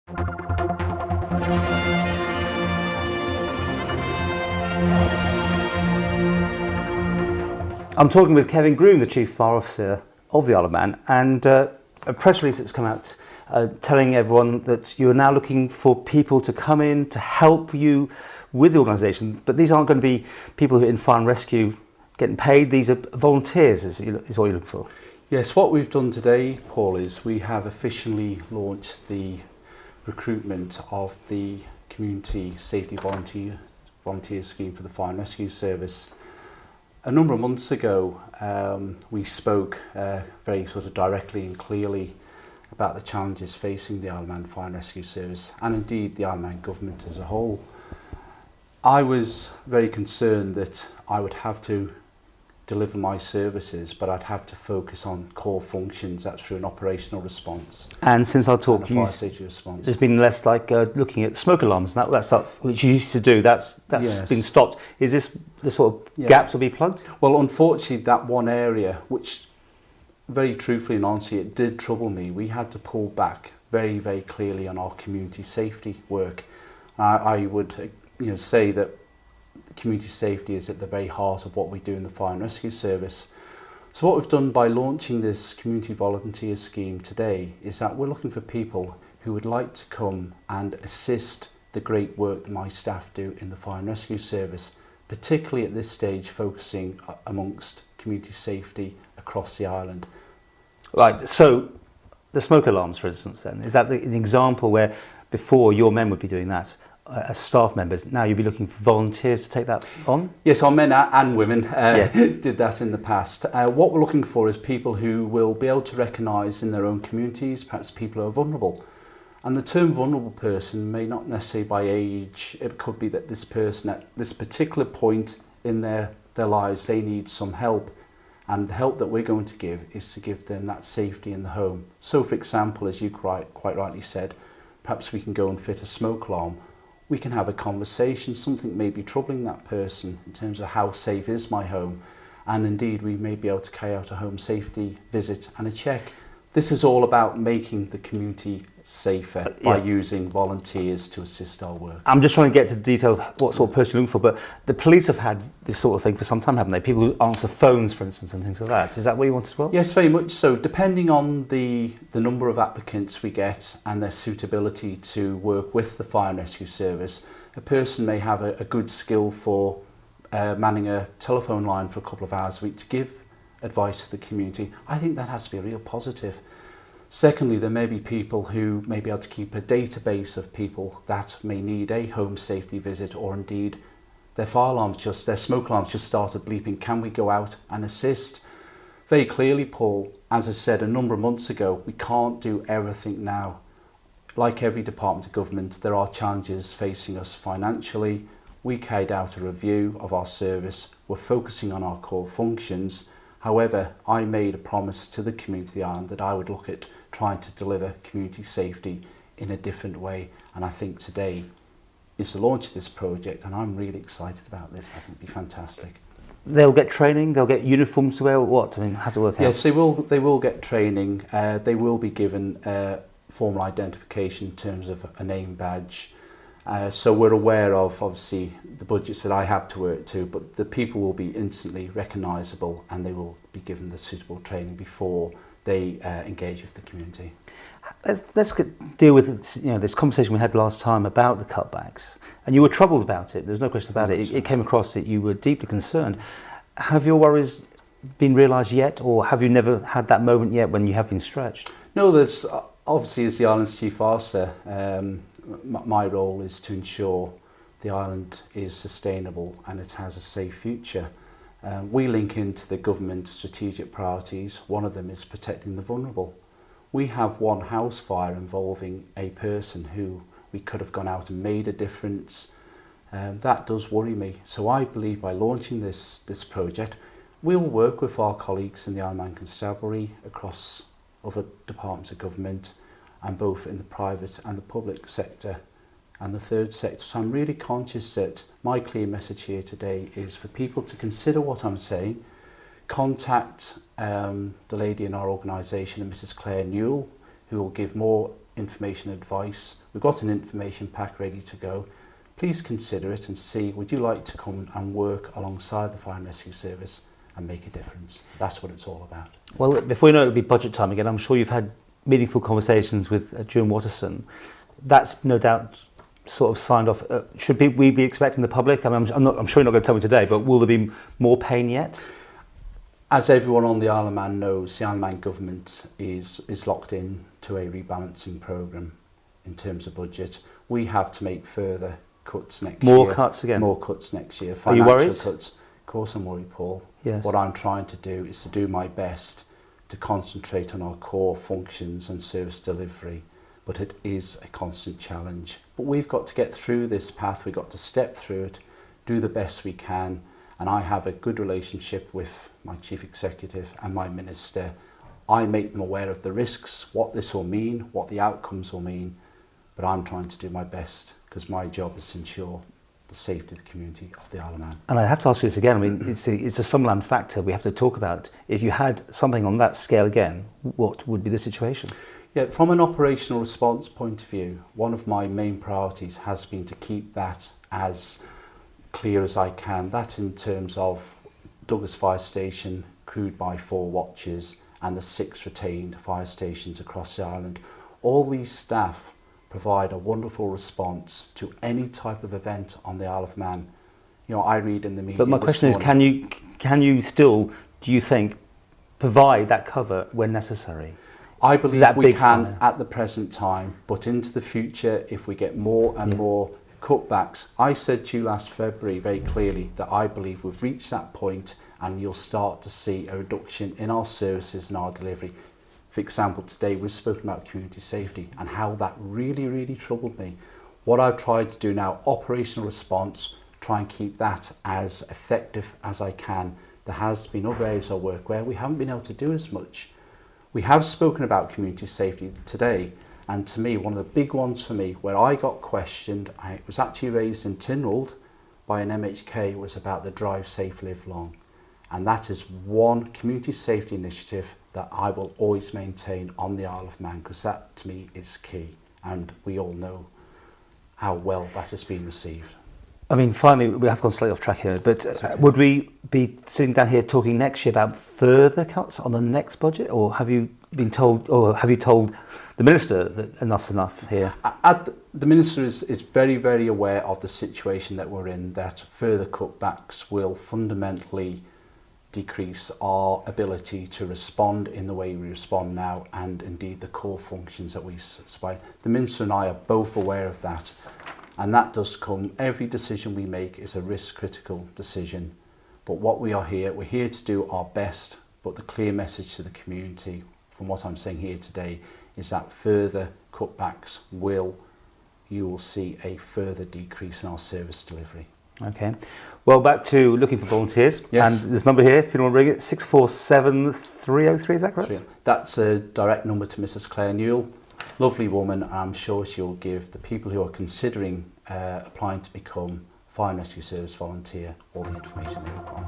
I'm talking with Kevin Groom, the Chief Fire Officer of the Isle of Man, and a press release that's come out telling everyone that you are now looking for people to come in to help you with the organisation, but these aren't going to be people who are in fire and rescue getting paid. These are volunteers, is what you're looking for. Yes, what we've done today, Paul, is we have officially launched the recruitment of the Community Safety Volunteer Scheme for the Fire and Rescue Service. A number of months ago, we spoke very sort of directly and clearly about the challenges facing the Isle of Man Fire and Rescue Service, and indeed the Isle of Man government as a whole. I was very concerned that I would have to deliver my services, but I'd have to focus on core functions. That's through an operational response. And since our talk, fire safety response. There's been less like looking at smoke alarms, that stuff which you used to do. That's Yes. been stopped. Is this the sort of gaps will be plugged? Well, unfortunately, that one area, which very truthfully and honestly, it did trouble me. We had to pull back very, very clearly on our community safety work. I would say that community safety is at the very heart of what we do in the Fire and Rescue Service. So what we've done by launching this community volunteer scheme today is that we're looking for people who would like to come and assist the great work that my staff do in the Fire and Rescue Service, particularly at this stage focusing amongst community safety across the island. Right, so the smoke alarms, for instance, then, is that an example where before your men would be doing that as staff members, now you'd be looking for volunteers to take that on? Yes, our men and women did that in the past. What we're looking for is people who will be able to recognise in their own communities, perhaps people who are vulnerable. And the term vulnerable person may not necessarily by age, it could be that this person at this particular point in their lives, they need some help. And the help that we're going to give is to give them that safety in the home. So for example, as you quite rightly said, perhaps we can go and fit a smoke alarm. We can have a conversation, something may be troubling that person in terms of how safe is my home. And indeed, we may be able to carry out a home safety visit and a check. This is all about making the community safer by using volunteers to assist our work. I'm just trying to get to the detail of what sort of person you're looking for, but the police have had this sort of thing for some time, haven't they? People who answer phones, for instance, and things like that. Is that what you want as well? Yes, very much so. Depending on the number of applicants we get and their suitability to work with the Fire and Rescue Service, a person may have a good skill for manning a telephone line for a couple of hours a week to give advice to the community. I think that has to be a real positive. Secondly, there may be people who may be able to keep a database of people that may need a home safety visit, or indeed their smoke alarms just started bleeping. Can we go out and assist? Very clearly, Paul, as I said a number of months ago, we can't do everything now. Like every department of government, there are challenges facing us financially. We carried out a review of our service. We're focusing on our core functions. However, I made a promise to the community of the island that I would look at trying to deliver community safety in a different way. And I think today is the launch of this project, and I'm really excited about this. I think it'd be fantastic. They'll get training, they'll get uniforms to wear, what? I mean, how does it work out? Yes, they will get training. They will be given formal identification in terms of a name badge. So we're aware of, obviously, the budgets that I have to work to, but the people will be instantly recognisable and they will be given the suitable training before they engage with the community. Let's deal with this conversation we had last time about the cutbacks. And you were troubled about it, there's no question about it. It came across that you were deeply concerned. Have your worries been realised yet, or have you never had that moment yet when you have been stretched? No, there's obviously, as the island's chief officer, my role is to ensure the island is sustainable and it has a safe future. We link into the government strategic priorities. One of them is protecting the vulnerable. We have one house fire involving a person who we could have gone out and made a difference. That does worry me. So I believe by launching this project, we'll work with our colleagues in the Isle of Man Constabulary across other departments of government, and both in the private and the public sector and the third sector. So I'm really conscious that my clear message here today is for people to consider what I'm saying, contact the lady in our organisation, Mrs. Claire Newell, who will give more information advice. We've got an information pack ready to go. Please consider it and see, would you like to come and work alongside the Fire and Rescue Service and make a difference? That's what it's all about. Well, before you know it, it'll be budget time again. I'm sure you've had meaningful conversations with June Watterson. That's no doubt sort of signed off. Should we be expecting the public? I mean, I'm sure you're not going to tell me today, but will there be more pain yet? As everyone on the Isle of Man knows, the Isle of Man government is locked in to a rebalancing programme in terms of budget. We have to make further cuts next year. More cuts again? More cuts next year. Are you worried? Financial cuts. Of course I'm worried, Paul. Yes. What I'm trying to do is to do my best to concentrate on our core functions and service delivery. But it is a constant challenge. But we've got to get through this path, we've got to step through it, do the best we can, and I have a good relationship with my Chief Executive and my Minister. I make them aware of the risks, what this will mean, what the outcomes will mean, but I'm trying to do my best because my job is to ensure the safety of the community of the Isle of Man. And I have to ask you this again, I mean, it's a Sunderland factor we have to talk about. If you had something on that scale again, what would be the situation? Yeah, from an operational response point of view, one of my main priorities has been to keep that as clear as I can. That in terms of Douglas Fire Station, crewed by 4 watches, and the 6 retained fire stations across the island. All these staff provide a wonderful response to any type of event on the Isle of Man. You know, I read in the media. But my question is, can you still, do you think, provide that cover when necessary? I believe that we big can fire? At the present time, but into the future, if we get more and more cutbacks, I said to you last February very clearly that I believe we've reached that point and you'll start to see a reduction in our services and our delivery. For example, today we've spoken about community safety and how that really troubled me. What I've tried to do now, operational response, try and keep that as effective as I can. There has been other areas of work where we haven't been able to do as much. We have spoken about community safety today, and to me, one of the big ones for me, where I got questioned, it was actually raised in Tynwald by an MHK, was about the Drive Safe Live Long. And that is one community safety initiative that I will always maintain on the Isle of Man, because that to me is key, and we all know how well that has been received. I mean, finally, we have gone slightly off track here, but would we be sitting down here talking next year about further cuts on the next budget, or have you been told, or have you told the Minister that enough's enough here? The Minister is very aware of the situation that we're in, that further cutbacks will fundamentally decrease our ability to respond in the way we respond now, and indeed the core functions that we supply. The Minister and I are both aware of that. And that does come, every decision we make is a risk critical decision. But what we're here to do our best, but the clear message to the community from what I'm saying here today is that further cutbacks you will see a further decrease in our service delivery. Okay. Well, back to looking for volunteers. Yes. And this number here, if you want to ring it, 647 303, is that correct? That's a direct number to Mrs. Claire Newell. Lovely woman, and I'm sure she'll give the people who are considering applying to become Fire and Rescue Service volunteer all the information they require.